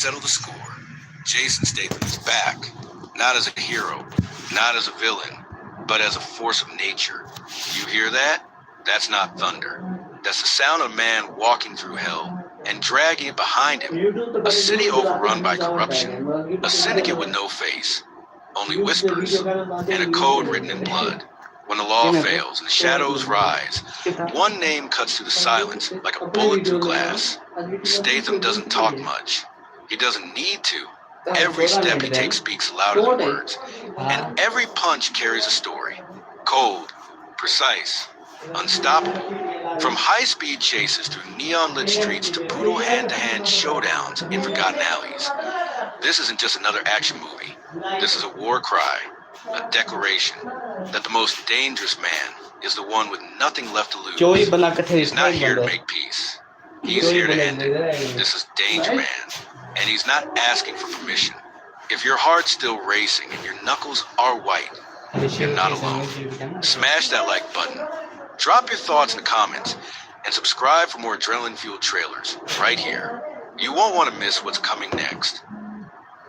Settle the score. Jason Statham is back, not as a hero, not as a villain, but as a force of nature. You hear that? That's not thunder. That's the sound of a man walking through hell and dragging it behind him. A city overrun by corruption, a syndicate with no face, only whispers, and a code written in blood. When the law fails and the shadows rise, one name cuts through the silence like a bullet through glass. Statham doesn't talk much. He doesn't need to. Every step he takes speaks louder than words, and every punch carries a story. Cold, precise, unstoppable. From high-speed chases through neon-lit streets to brutal hand-to-hand showdowns in forgotten alleys. This isn't just another action movie. This is a war cry, a declaration that the most dangerous man is the one with nothing left to lose. He's not here to make peace. He's here to end it. This is Danger Man, and he's not asking for permission. If your heart's still racing and your knuckles are white, you're not alone. Smash that like button. Drop your thoughts in the comments, and subscribe for more adrenaline-fueled trailers right here. You won't want to miss what's coming next.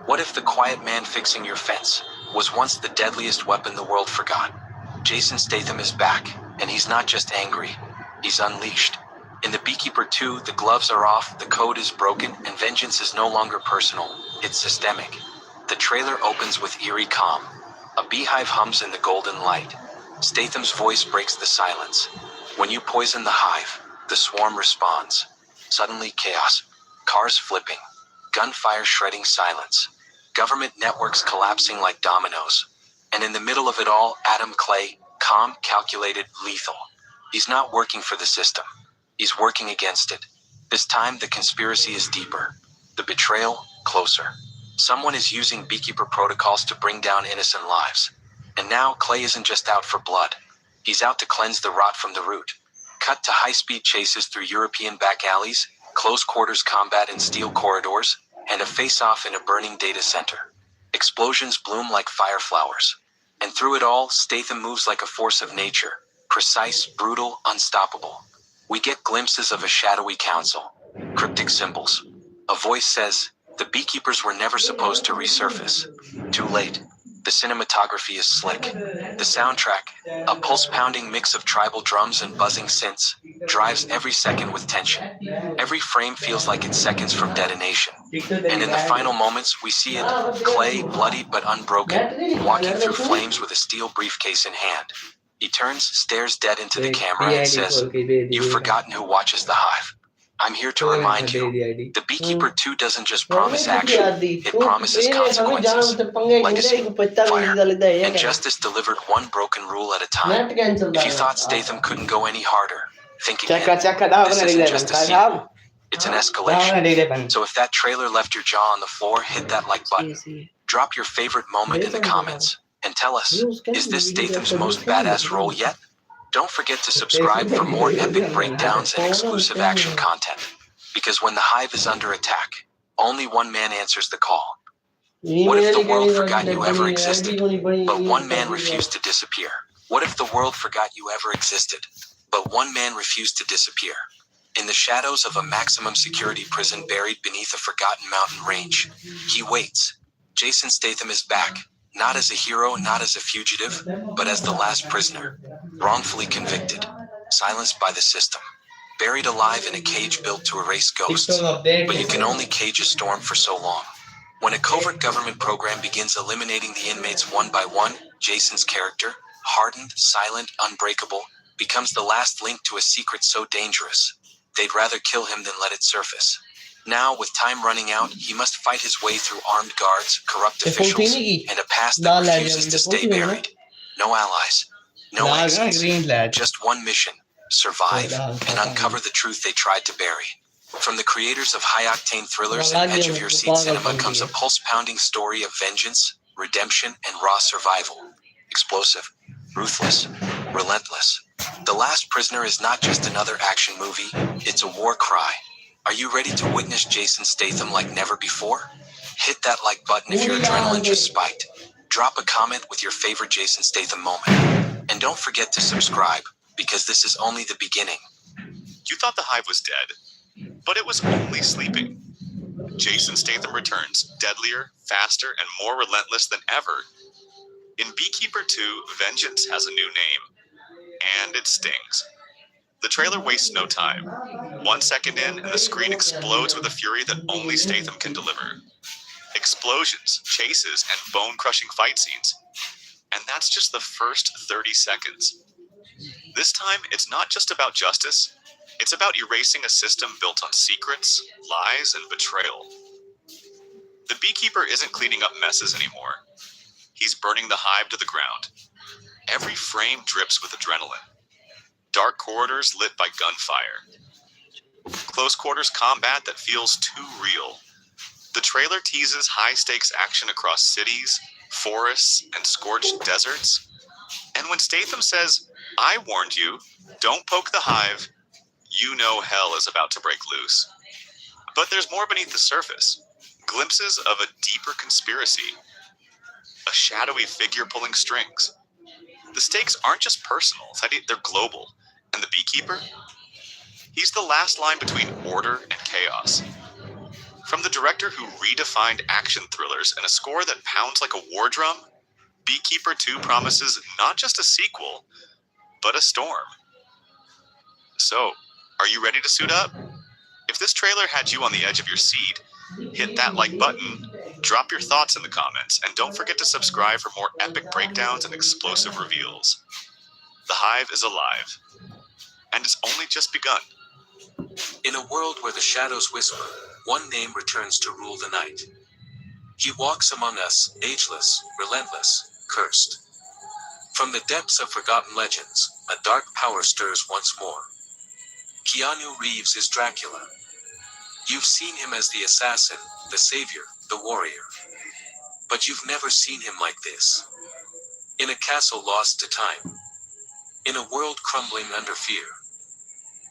What if the quiet man fixing your fence was once the deadliest weapon the world forgot? Jason Statham is back, and he's not just angry, he's unleashed. In The Beekeeper 2, the gloves are off, the code is broken, and vengeance is no longer personal, it's systemic. The trailer opens with eerie calm. A beehive hums in the golden light. Statham's voice breaks the silence. When you poison the hive, the swarm responds. Suddenly chaos, cars flipping, gunfire shredding silence, government networks collapsing like dominoes. And in the middle of it all, Adam Clay, calm, calculated, lethal. He's not working for the system. He's working against it. This time, the conspiracy is deeper. The betrayal, closer. Someone is using beekeeper protocols to bring down innocent lives. And now, Clay isn't just out for blood. He's out to cleanse the rot from the root. Cut to high-speed chases through European back alleys, close-quarters combat in steel corridors, and a face-off in a burning data center. Explosions bloom like fireflowers. And through it all, Statham moves like a force of nature. Precise, brutal, unstoppable. We get glimpses of a shadowy council. Cryptic symbols. A voice says, the beekeepers were never supposed to resurface. Too late. The cinematography is slick. The soundtrack, a pulse-pounding mix of tribal drums and buzzing synths, drives every second with tension. Every frame feels like it's seconds from detonation. And in the final moments, we see it, Clay, bloody but unbroken, walking through flames with a steel briefcase in hand. He turns, stares dead into the camera and says, "You've forgotten who watches the hive. I'm here to remind you, The Beekeeper 2 doesn't just promise action, it promises consequences, legacy, fire, and justice delivered one broken rule at a time. If you thought Statham couldn't go any harder, think again. This isn't just a sequel, it's an escalation. So if that trailer left your jaw on the floor, hit that like button. Drop your favorite moment in the comments, and tell us, is this Statham's most badass role yet? Don't forget to subscribe for more epic breakdowns and exclusive action content. Because when the hive is under attack, only one man answers the call. What if the world forgot you ever existed, but one man refused to disappear? What if the world forgot you ever existed, but one man refused to disappear? In the shadows of a maximum security prison buried beneath a forgotten mountain range, he waits. Jason Statham is back. Not as a hero, not as a fugitive, but as the last prisoner, wrongfully convicted, silenced by the system, buried alive in a cage built to erase ghosts. But you can only cage a storm for so long. When a covert government program begins eliminating the inmates one by one, Jason's character, hardened, silent, unbreakable, becomes the last link to a secret so dangerous, they'd rather kill him than let it surface. Now, with time running out, he must fight his way through armed guards, corrupt officials, and a past that refuses to stay buried. No allies, no exits, just one mission, survive and uncover the truth they tried to bury. From the creators of high-octane thrillers and edge-of-your-seat cinema comes a pulse-pounding story of vengeance, redemption, and raw survival. Explosive, ruthless, relentless. The Last Prisoner is not just another action movie, it's a war cry. Are you ready to witness Jason Statham like never before? Hit that like button if your adrenaline just spiked. Drop a comment with your favorite Jason Statham moment. And don't forget to subscribe, because this is only the beginning. You thought the hive was dead, but it was only sleeping. Jason Statham returns, deadlier, faster, and more relentless than ever. In Beekeeper 2, Vengeance has a new name, and it stings. The trailer wastes no time. 1 second in, and the screen explodes with a fury that only Statham can deliver. Explosions, chases, and bone-crushing fight scenes. And that's just the first 30 seconds. This time, it's not just about justice. It's about erasing a system built on secrets, lies, and betrayal. The Beekeeper isn't cleaning up messes anymore. He's burning the hive to the ground. Every frame drips with adrenaline. Dark corridors lit by gunfire. Close quarters combat that feels too real. The trailer teases high-stakes action across cities, forests, and scorched deserts. And when Statham says, "I warned you, don't poke the hive," you know hell is about to break loose. But there's more beneath the surface. Glimpses of a deeper conspiracy. A shadowy figure pulling strings. The stakes aren't just personal, they're global. And the Beekeeper? He's the last line between order and chaos. From the director who redefined action thrillers and a score that pounds like a war drum, Beekeeper 2 promises not just a sequel, but a storm. So, are you ready to suit up? If this trailer had you on the edge of your seat, hit that like button, drop your thoughts in the comments, and don't forget to subscribe for more epic breakdowns and explosive reveals. The Hive is alive, and it's only just begun. In a world where the shadows whisper, one name returns to rule the night. He walks among us, ageless, relentless, cursed. From the depths of forgotten legends, a dark power stirs once more. Keanu Reeves is Dracula. You've seen him as the assassin, the savior, the warrior. But you've never seen him like this. In a castle lost to time. In a world crumbling under fear.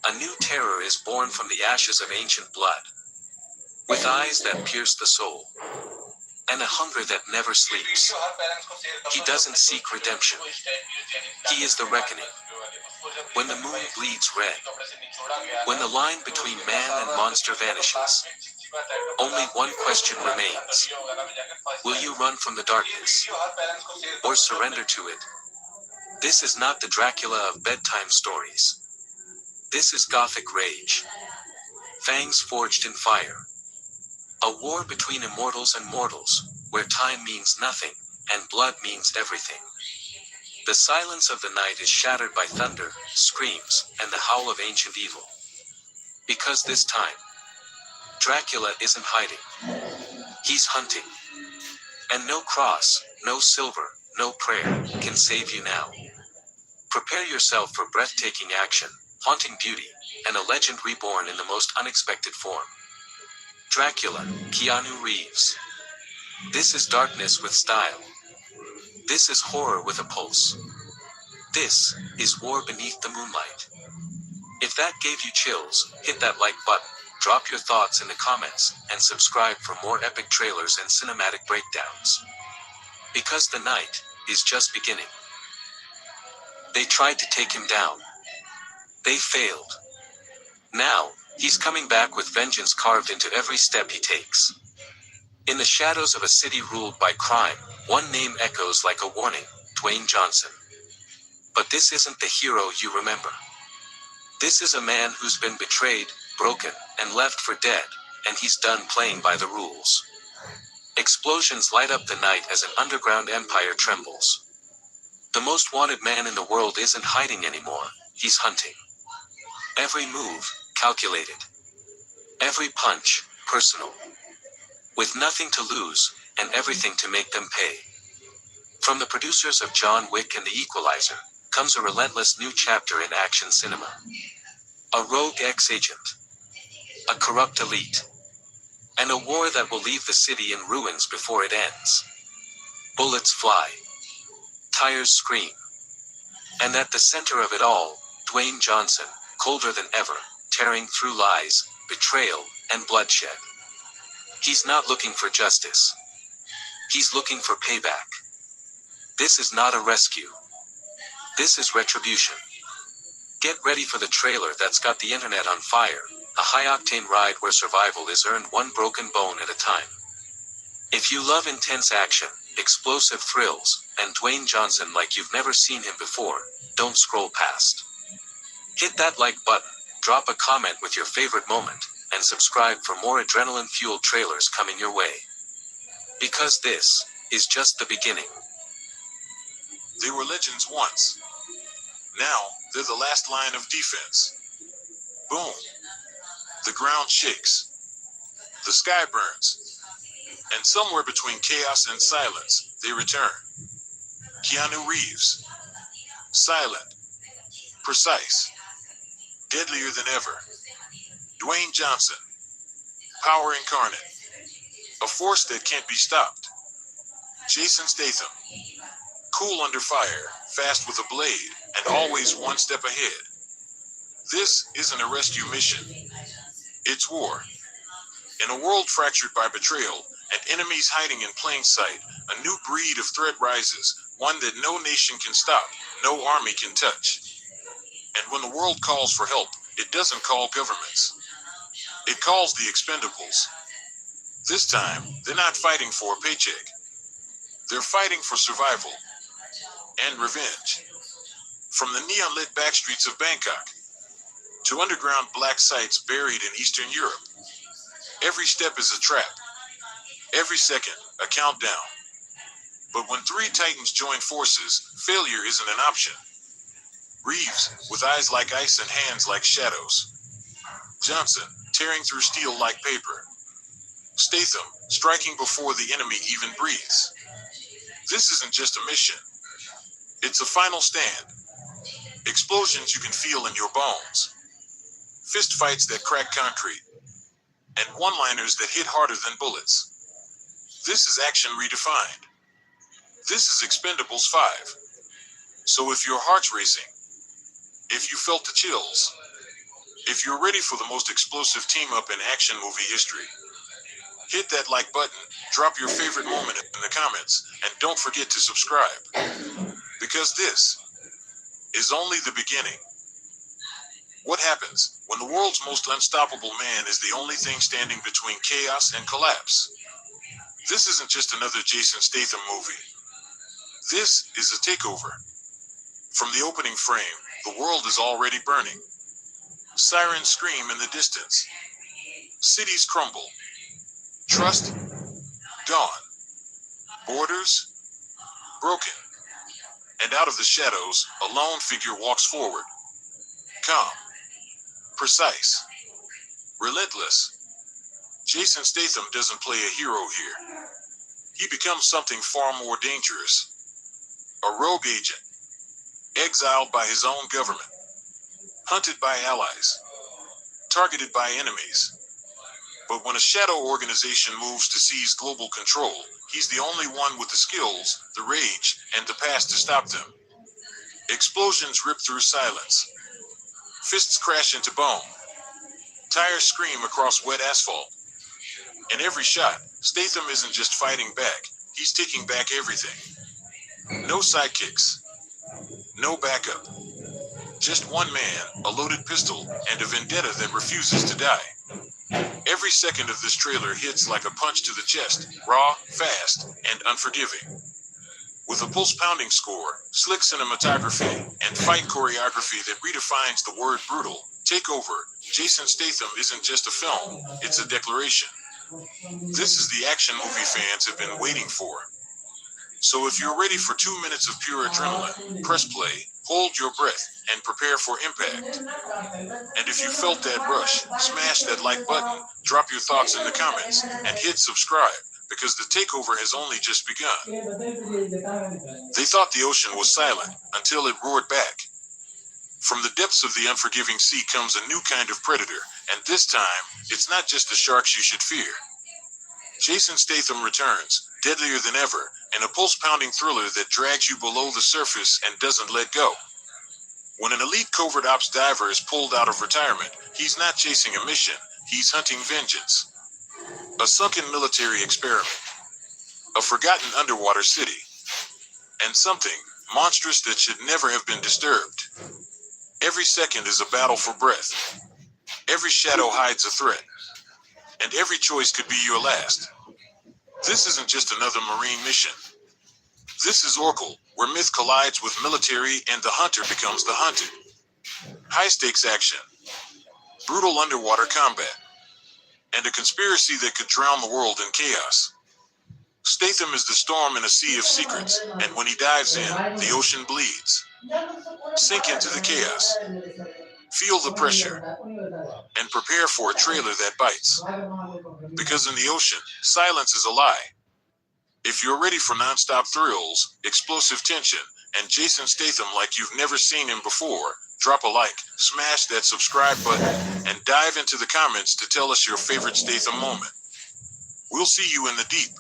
A new terror is born from the ashes of ancient blood. With eyes that pierce the soul. And a hunger that never sleeps. He doesn't seek redemption. He is the reckoning. When the moon bleeds red. When the line between man and monster vanishes. Only one question remains. Will you run from the darkness? Or surrender to it? This is not the Dracula of bedtime stories. This is Gothic rage. Fangs forged in fire. A war between immortals and mortals, where time means nothing, and blood means everything. The silence of the night is shattered by thunder, screams, and the howl of ancient evil. Because this time, Dracula isn't hiding. He's hunting. And no cross, no silver, no prayer, can save you now. Prepare yourself for breathtaking action, haunting beauty, and a legend reborn in the most unexpected form. Dracula, Keanu Reeves. This is darkness with style. This is horror with a pulse. This is war beneath the moonlight. If that gave you chills, hit that like button, drop your thoughts in the comments, and subscribe for more epic trailers and cinematic breakdowns. Because the night is just beginning. They tried to take him down. They failed. Now, he's coming back with vengeance carved into every step he takes. In the shadows of a city ruled by crime, one name echoes like a warning, Dwayne Johnson. But this isn't the hero you remember. This is a man who's been betrayed, broken, and left for dead, and he's done playing by the rules. Explosions light up the night as an underground empire trembles. The most wanted man in the world isn't hiding anymore, he's hunting. Every move, calculated. Every punch, personal. With nothing to lose, and everything to make them pay. From the producers of John Wick and The Equalizer, comes a relentless new chapter in action cinema. A rogue ex-agent. A corrupt elite. And a war that will leave the city in ruins before it ends. Bullets fly. Tires scream. And at the center of it all, Dwayne Johnson, colder than ever, tearing through lies, betrayal, and bloodshed. He's not looking for justice. He's looking for payback. This is not a rescue. This is retribution. Get ready for the trailer that's got the internet on fire, a high-octane ride where survival is earned one broken bone at a time. If you love intense action, explosive thrills, and Dwayne Johnson like you've never seen him before, don't scroll past. Hit that like button, drop a comment with your favorite moment, and subscribe for more adrenaline-fueled trailers coming your way. Because this is just the beginning. They were legends once. Now, they're the last line of defense. Boom. The ground shakes. The sky burns. And somewhere between chaos and silence, they return. Keanu Reeves. Silent. Precise. Deadlier than ever. Dwayne Johnson. Power incarnate. A force that can't be stopped. Jason Statham. Cool under fire, fast with a blade, and always one step ahead. This isn't a rescue mission. It's war. In a world fractured by betrayal and enemies hiding in plain sight, a new breed of threat rises, one that no nation can stop, no army can touch. And when the world calls for help, it doesn't call governments. It calls the Expendables. This time, they're not fighting for a paycheck. They're fighting for survival and revenge. From the neon-lit backstreets of Bangkok to underground black sites buried in Eastern Europe, every step is a trap. Every second, a countdown. But when three titans join forces, failure isn't an option. Reeves, with eyes like ice and hands like shadows. Johnson, tearing through steel like paper. Statham, striking before the enemy even breathes. This isn't just a mission. It's a final stand. Explosions you can feel in your bones. Fist fights that crack concrete. And one-liners that hit harder than bullets. This is action redefined. This is Expendables 5. So if your heart's racing, if you felt the chills, if you're ready for the most explosive team-up in action movie history, hit that like button, drop your favorite moment in the comments, and don't forget to subscribe. Because this is only the beginning. What happens when the world's most unstoppable man is the only thing standing between chaos and collapse? This isn't just another Jason Statham movie. This is a takeover. From the opening frame, the world is already burning. Sirens scream in the distance. Cities crumble. Trust, gone. Borders, broken. And out of the shadows, a lone figure walks forward. Calm. Precise. Relentless. Jason Statham doesn't play a hero here. He becomes something far more dangerous. A rogue agent. Exiled by his own government. Hunted by allies. Targeted by enemies. But when a shadow organization moves to seize global control, he's the only one with the skills, the rage, and the past to stop them. Explosions rip through silence. Fists crash into bone. Tires scream across wet asphalt. In every shot, Statham isn't just fighting back, he's taking back everything. No sidekicks. No backup. Just one man, a loaded pistol, and a vendetta that refuses to die. Every second of this trailer hits like a punch to the chest, raw, fast, and unforgiving. With a pulse-pounding score, slick cinematography, and fight choreography that redefines the word brutal, takeover, Jason Statham isn't just a film, it's a declaration. This is the action movie fans have been waiting for. So if you're ready for 2 minutes of pure adrenaline, press play, hold your breath, and prepare for impact. And if you felt that rush, smash that like button, drop your thoughts in the comments, and hit subscribe, because the takeover has only just begun. They thought the ocean was silent, until it roared back. From the depths of the unforgiving sea comes a new kind of predator, and this time, it's not just the sharks you should fear. Jason Statham returns, deadlier than ever, in a pulse-pounding thriller that drags you below the surface and doesn't let go. When an elite covert ops diver is pulled out of retirement, he's not chasing a mission, he's hunting vengeance. A sunken military experiment. A forgotten underwater city. And something monstrous that should never have been disturbed. Every second is a battle for breath. Every shadow hides a threat, and every choice could be your last. This isn't just another Marine mission. This is Oracle, where myth collides with military and the hunter becomes the hunted. High stakes action, brutal underwater combat, and a conspiracy that could drown the world in chaos. Statham is the storm in a sea of secrets, and when he dives in, the ocean bleeds. Sink into the chaos, feel the pressure, and prepare for a trailer that bites. Because in the ocean, silence is a lie. If you're ready for non-stop thrills, explosive tension, and Jason Statham like you've never seen him before, drop a like, smash that subscribe button, and dive into the comments to tell us your favorite Statham moment. We'll see you in the deep.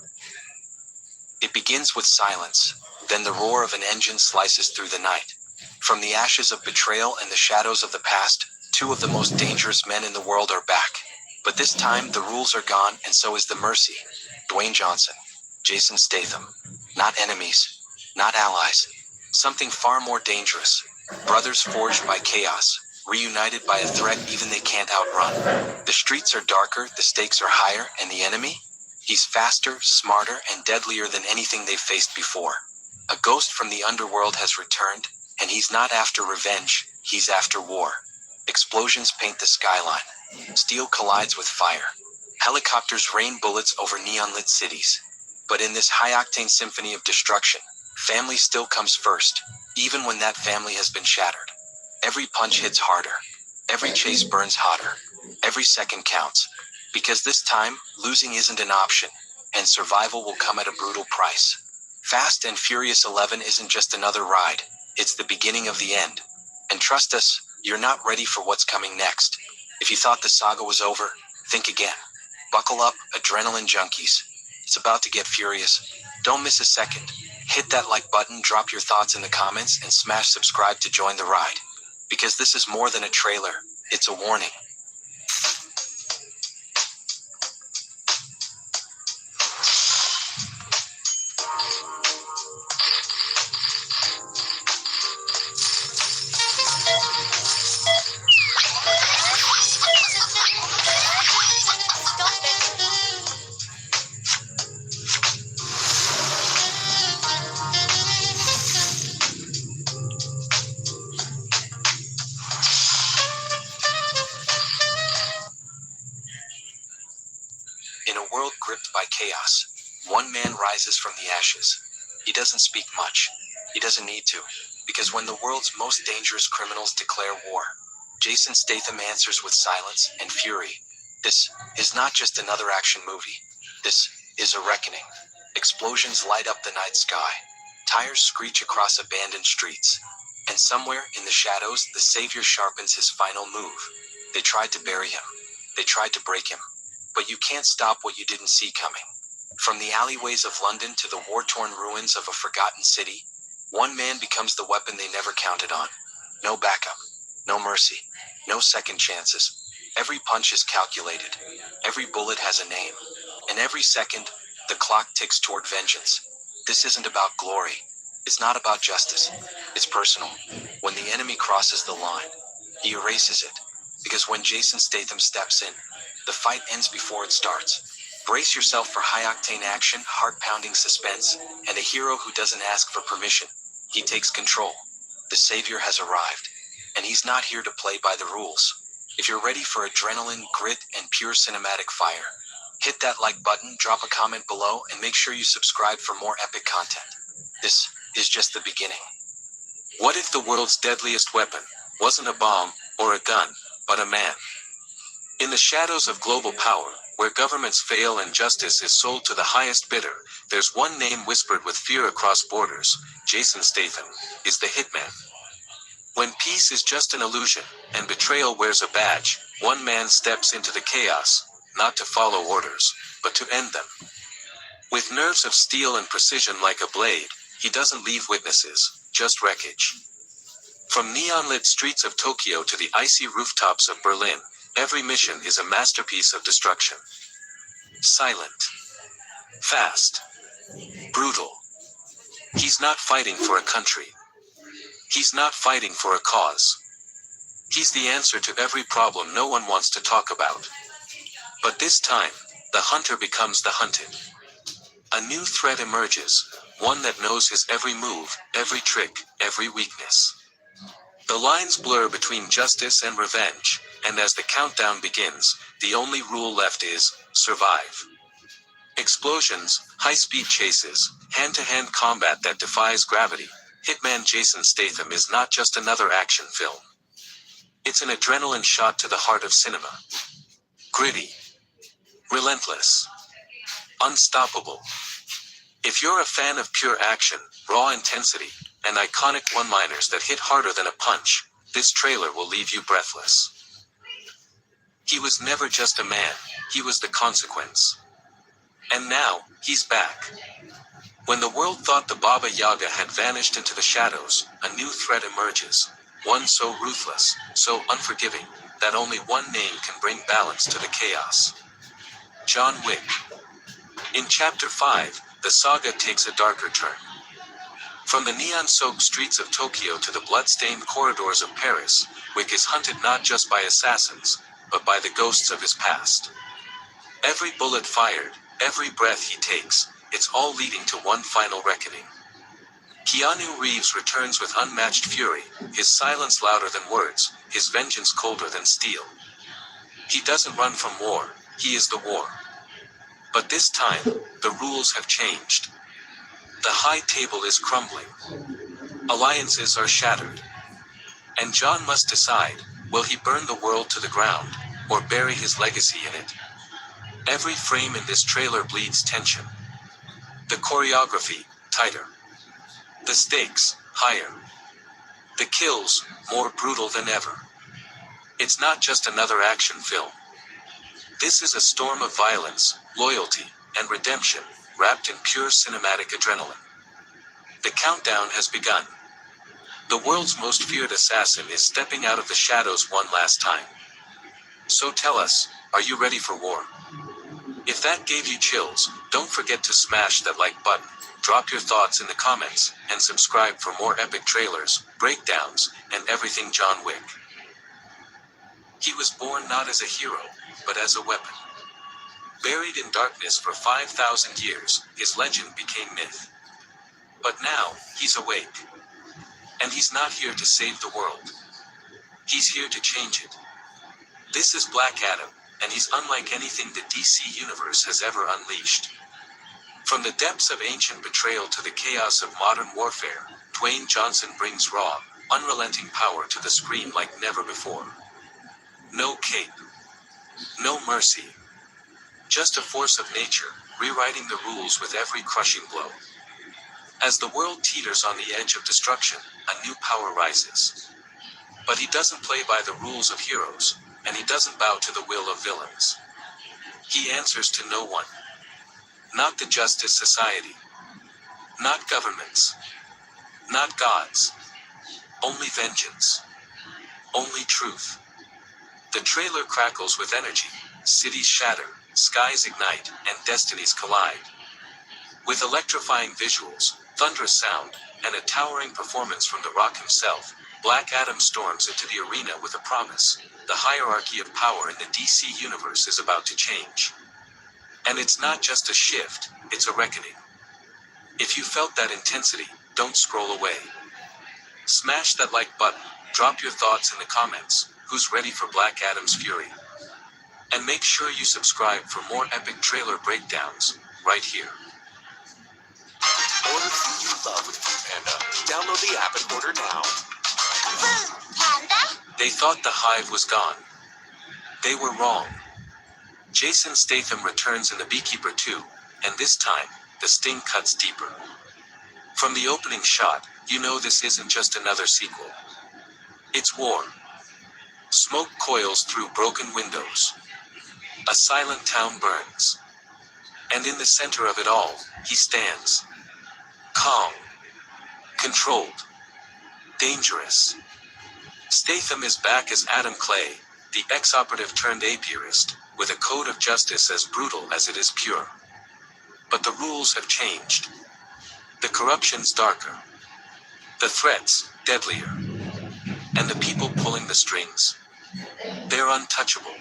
It begins with silence, then the roar of an engine slices through the night. From the ashes of betrayal and the shadows of the past, two of the most dangerous men in the world are back. But this time, the rules are gone, and so is the mercy. Dwayne Johnson, Jason Statham. Not enemies, not allies. Something far more dangerous. Brothers forged by chaos, reunited by a threat even they can't outrun. The streets are darker, the stakes are higher, and the enemy? He's faster, smarter, and deadlier than anything they've faced before. A ghost from the underworld has returned, and he's not after revenge, he's after war. Explosions paint the skyline. Steel collides with fire. Helicopters rain bullets over neon-lit cities. But in this high-octane symphony of destruction, family still comes first, even when that family has been shattered. Every punch hits harder. Every chase burns hotter. Every second counts. Because this time, losing isn't an option, and survival will come at a brutal price. Fast and Furious 11 isn't just another ride, it's the beginning of the end. And trust us, you're not ready for what's coming next. If you thought the saga was over, think again. Buckle up, adrenaline junkies. It's about to get furious. Don't miss a second. Hit that like button, drop your thoughts in the comments, and smash subscribe to join the ride. Because this is more than a trailer, it's a warning. In a world gripped by chaos, one man rises from the ashes. He doesn't speak much. He doesn't need to, because when the world's most dangerous criminals declare war, Jason Statham answers with silence and fury. This is not just another action movie. This is a reckoning. Explosions light up the night sky. Tires screech across abandoned streets. And somewhere in the shadows, the savior sharpens his final move. They tried to bury him. They tried to break him. But you can't stop what you didn't see coming. From the alleyways of London to the war-torn ruins of a forgotten city, one man becomes the weapon they never counted on. No backup, no mercy, no second chances. Every punch is calculated. Every bullet has a name. And every second, the clock ticks toward vengeance. This isn't about glory. It's not about justice. It's personal. When the enemy crosses the line, he erases it. Because when Jason Statham steps in, the fight ends before it starts. Brace yourself for high-octane action, heart-pounding suspense, and a hero who doesn't ask for permission. He takes control. The savior has arrived, and he's not here to play by the rules. If you're ready for adrenaline, grit, and pure cinematic fire, hit that like button, drop a comment below, and make sure you subscribe for more epic content. This is just the beginning. What if the world's deadliest weapon wasn't a bomb or a gun, but a man? In the shadows of global power, where governments fail and justice is sold to the highest bidder, there's one name whispered with fear across borders. Jason Statham is the hitman. When peace is just an illusion, and betrayal wears a badge, one man steps into the chaos, not to follow orders, but to end them. With nerves of steel and precision like a blade, he doesn't leave witnesses, just wreckage. From neon-lit streets of Tokyo to the icy rooftops of Berlin, every mission is a masterpiece of destruction. Silent. Fast. Brutal. He's not fighting for a country. He's not fighting for a cause. He's the answer to every problem no one wants to talk about. But this time, the hunter becomes the hunted. A new threat emerges, one that knows his every move, every trick, every weakness. The lines blur between justice and revenge, and as the countdown begins, the only rule left is, survive. Explosions, high-speed chases, hand-to-hand combat that defies gravity. Hitman Jason Statham is not just another action film. It's an adrenaline shot to the heart of cinema. Gritty. Relentless. Unstoppable. If you're a fan of pure action, raw intensity, and iconic one-liners that hit harder than a punch, this trailer will leave you breathless. He was never just a man, he was the consequence. And now, he's back. When the world thought the Baba Yaga had vanished into the shadows, a new threat emerges. One so ruthless, so unforgiving, that only one name can bring balance to the chaos. John Wick. In Chapter 5, the saga takes a darker turn. From the neon-soaked streets of Tokyo to the blood-stained corridors of Paris, Wick is hunted not just by assassins, but by the ghosts of his past. Every bullet fired, every breath he takes, it's all leading to one final reckoning. Keanu Reeves returns with unmatched fury, his silence louder than words, his vengeance colder than steel. He doesn't run from war, he is the war. But this time, the rules have changed. The high table is crumbling. Alliances are shattered. And John must decide, will he burn the world to the ground, or bury his legacy in it? Every frame in this trailer bleeds tension. The choreography, tighter. The stakes, higher. The kills, more brutal than ever. It's not just another action film. This is a storm of violence, loyalty, and redemption, wrapped in pure cinematic adrenaline. The countdown has begun. The world's most feared assassin is stepping out of the shadows one last time. So tell us, are you ready for war? If that gave you chills, don't forget to smash that like button, drop your thoughts in the comments, and subscribe for more epic trailers, breakdowns, and everything John Wick. He was born not as a hero, but as a weapon. Buried in darkness for 5,000 years, his legend became myth. But now, he's awake. And he's not here to save the world. He's here to change it. This is Black Adam, and he's unlike anything the DC Universe has ever unleashed. From the depths of ancient betrayal to the chaos of modern warfare, Dwayne Johnson brings raw, unrelenting power to the screen like never before. No cape. No mercy. Just a force of nature, rewriting the rules with every crushing blow. As the world teeters on the edge of destruction, a new power rises. But he doesn't play by the rules of heroes, and he doesn't bow to the will of villains. He answers to no one. Not the Justice Society. Not governments. Not gods. Only vengeance. Only truth. The trailer crackles with energy, cities shatter, skies ignite, and destinies collide. With electrifying visuals, thunderous sound, and a towering performance from The Rock himself, Black Adam storms into the arena with a promise. The hierarchy of power in the DC Universe is about to change. And it's not just a shift, it's a reckoning. If you felt that intensity, don't scroll away. Smash that like button, drop your thoughts in the comments, who's ready for Black Adam's fury? And make sure you subscribe for more epic trailer breakdowns, right here. Order food you love with Foodpanda. Download the app and order now. Food Panda? They thought the hive was gone. They were wrong. Jason Statham returns in The Beekeeper 2, and this time, the sting cuts deeper. From the opening shot, you know this isn't just another sequel. It's war. Smoke coils through broken windows. A silent town burns. And in the center of it all, he stands. Calm. Controlled. Dangerous. Statham is back as Adam Clay, the ex-operative turned apiarist, with a code of justice as brutal as it is pure. But the rules have changed. The corruption's darker. The threats, deadlier. and the people pulling the strings. They're untouchable.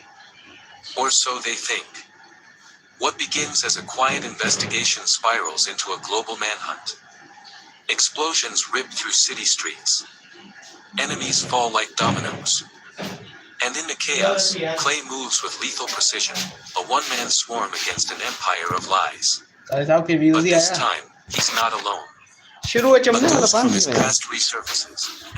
Or so they think. What begins as a quiet investigation spirals into a global manhunt. Explosions rip through city streets. Enemies fall like dominoes. And in the chaos, Clay moves with lethal precision, a one-man swarm against an empire of lies. साहब के views But he this आया time, he's not alone. शुरू है A चमने वाला ghost from पानी his में past resurfaces,